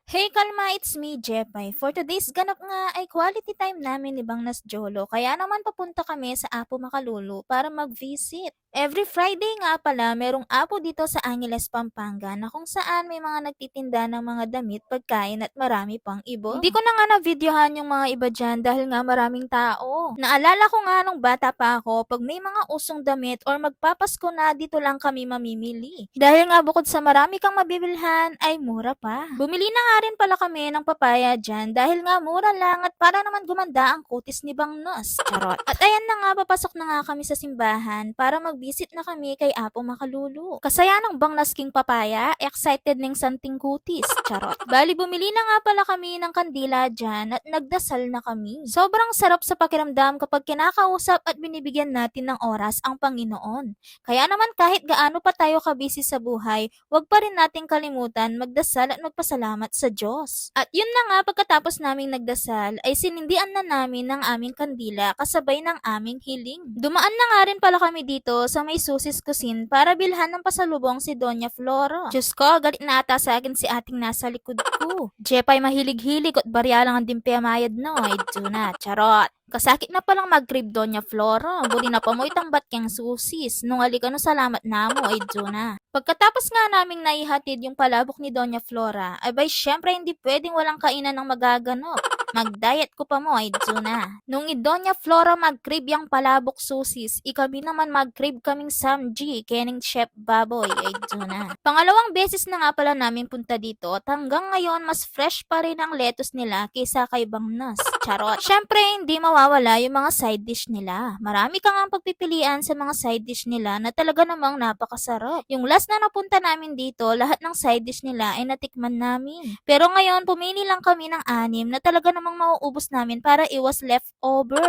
Hey Kalma, it's me, Jepay. For today's ganap nga ay quality time namin ni Bang Nas Jolo, kaya naman papunta kami sa Apo Makalulu para mag-visit. Every Friday nga pala, merong Apo dito sa Angeles, Pampanga na kung saan may mga nagtitinda ng mga damit, pagkain at marami pang iba. Hindi ko na nga na-videohan yung mga iba dyan dahil nga maraming tao. Naalala ko nga nung bata pa ako, pag may mga usong damit or magpapasko na, dito lang kami mamimili. Dahil nga bukod sa marami kang mabibilhan, ay mura pa. Bumili na nga rin pala kami ng papaya dyan dahil nga mura lang at para naman gumanda ang kutis ni Bang Nos. Charot. At ayan na nga, papasok na nga kami sa simbahan para mag-visit na kami kay Apo Makalulu. Kasaya ng Bang Nas King Papaya, excited ng santing kutis. Charot. Bali, bumili na nga pala kami ng kandila dyan at nagdasal na kami. Sobrang sarap sa pakiramdam kapag kinakausap at binibigyan natin ng oras ang Panginoon. Kaya naman kahit gaano pa tayo kabisi sa buhay, wag pa rin nating kalimutan magdasal at magpasalamat sa Diyos. At yun na nga, pagkatapos naming nagdasal, ay sinindian na namin ng aming kandila kasabay ng aming hiling. Dumaan na nga rin pala kami dito sa may Susis Cuisine para bilhan ng pasalubong si Doña Flora. Diyos ko, galit na ata sa akin si ating nasa likod ko. Jepay mahilig-hilig at barya lang ang dimpiamayad no, ay na, charot. Kasakit na palang mag-crib Doña Flora. Buli na pamoy tambat kang susis. Nung alikano salamat na mo ay na. Pagkatapos nga naming naihatid yung palabok ni Doña Flora, ay bay syempre hindi pwedeng walang kainan ng magaganap. Mag-diet ko pa mo ay na. Nung i Doña Flora mag-crib yung palabok susis, ikabi naman mag-crib kaming Samji, kening Chef Baboy ay na. Pangalawang beses na nga pala namin punta dito at hanggang ngayon mas fresh pa rin ang lettuce nila kaysa kay Bang Nas. Charot. Syempre hindi mawawala yung mga side dish nila. Marami kang ang pagpipilian sa mga side dish nila na talaga namang napakasarap. Yung last na napunta namin dito, lahat ng side dish nila ay natikman namin. Pero ngayon, pumili lang kami ng 6 na talaga namang mauubos namin para iwas leftover.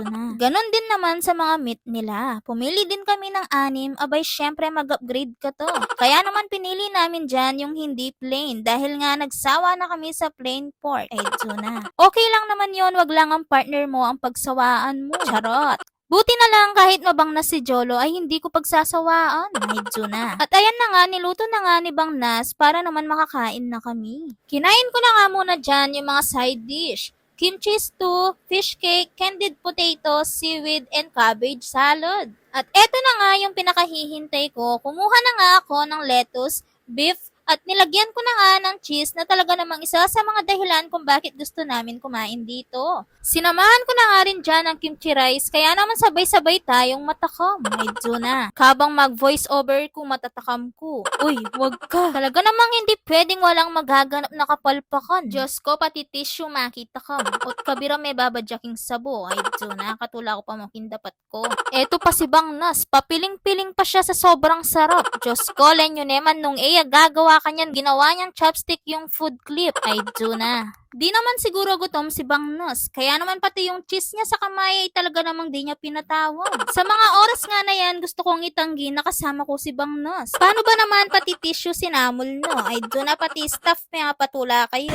Na. Ganon din naman sa mga meat nila. Pumili din kami ng 6, abay syempre mag-upgrade ka to. Kaya naman pinili namin dyan yung hindi plain dahil nga nagsawa na kami sa plain pork. Na. Okay lang naman yon, wag lang ang partner mo ang pagsawaan mo. Charot. Buti na lang kahit mabang na si Jolo ay hindi ko pagsasawaan. Medyo na. At ayan na nga, niluto na nga ni Bang Nas para naman makakain na kami. Kinain ko na nga muna dyan yung mga side dish. Kimchi stew, fish cake, candied potato, seaweed, and cabbage salad. At eto na nga yung pinakahihintay ko. Kumuha na nga ako ng lettuce, beef, at nilagyan ko na nga ng cheese na talaga namang isa sa mga dahilan kung bakit gusto namin kumain dito. Sinamahan ko na nga rin dyan ang kimchi rice, kaya naman sabay-sabay tayong matakam. Medyo na. Kabang mag-voice over kung matatakam ko. Uy, wag ka. Talaga namang hindi pwedeng walang magaganap na kapalpakan. Diyos ko, pati tissue makita kam. Ot kabira may babadyaking sabo. Medyo na. Katula ko pa makin dapat ko. Eto pa si Bang Nas. Papiling-piling pa siya sa sobrang sarap. Diyos ko, lenyo neman nung gagawa kanyan, ginawa niyang chopstick yung food clip. Ay, na. Di naman siguro gutom si Bang Nos, kaya naman pati yung cheese niya sa kamay ay talaga namang di niya pinatawag. Sa mga oras nga na yan, gusto kong itanggi na kasama ko si Bang Nos. Paano ba naman pati tissue sinamol no? Ay, na pati staff may patula kayo.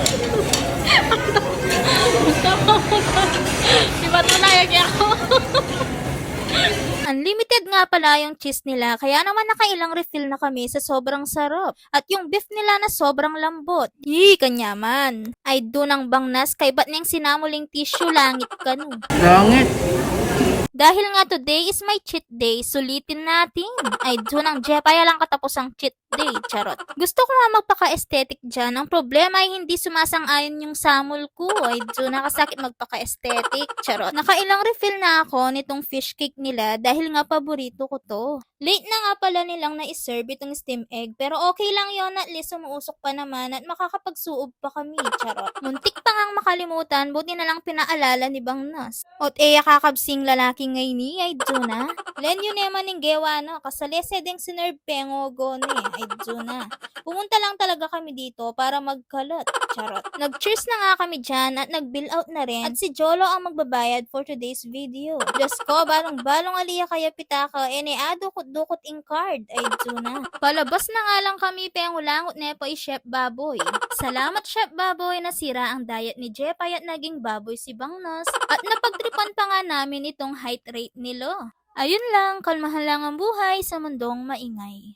Di ba tulayag ako? Unlimited nga pala yung cheese nila, kaya naman nakailang refill na kami sa sobrang sarap. At yung beef nila na sobrang lambot. Kanyaman. Ay dunang Bang Nas, kay ba't niyang sinamuling tissue, langit ka no. Langit. Dahil nga today is my cheat day, sulitin natin. Ay dunang Jepaya lang katapos ang cheat day, charot. Gusto ko nga magpaka-aesthetic dyan. Ang problema ay hindi sumasang-ayon yung samul ko. Ay nakasakit magpaka-aesthetic, charot. Nakailang refill na ako nitong fish cake nila dahil nga paborito ko to. Late na nga pala nilang na-serve itong steam egg, pero okay lang yon, at least umuusok pa naman at makakapagsuob pa kami, charot. Muntik pa ngang makalimutan, buti na lang pinaalala ni Bang Nas. Ot kakabsing lalaki ngay ni, ay na. Len yun naman ng gewa no, kasalese ding sinerve pengo ni, ay na. Pumunta lang talaga kami dito para magkalot, charot. Nag-cheers na nga kami dyan at nag-bill out na rin, at si Jolo ang magbabayad for today's video. Diyos ko, balong aliya kaya pitaka, adukot-dukot in card, ay na. Palabas na nga lang kami pengulangot nepo Chef Baboy. Salamat Chef Baboy, nasira ang diet ni Jepay at naging baboy si Bang Nos, at napagtripan pa nga namin itong height rate nilo. Ayun lang, kalmahan lang ang buhay sa mundong maingay.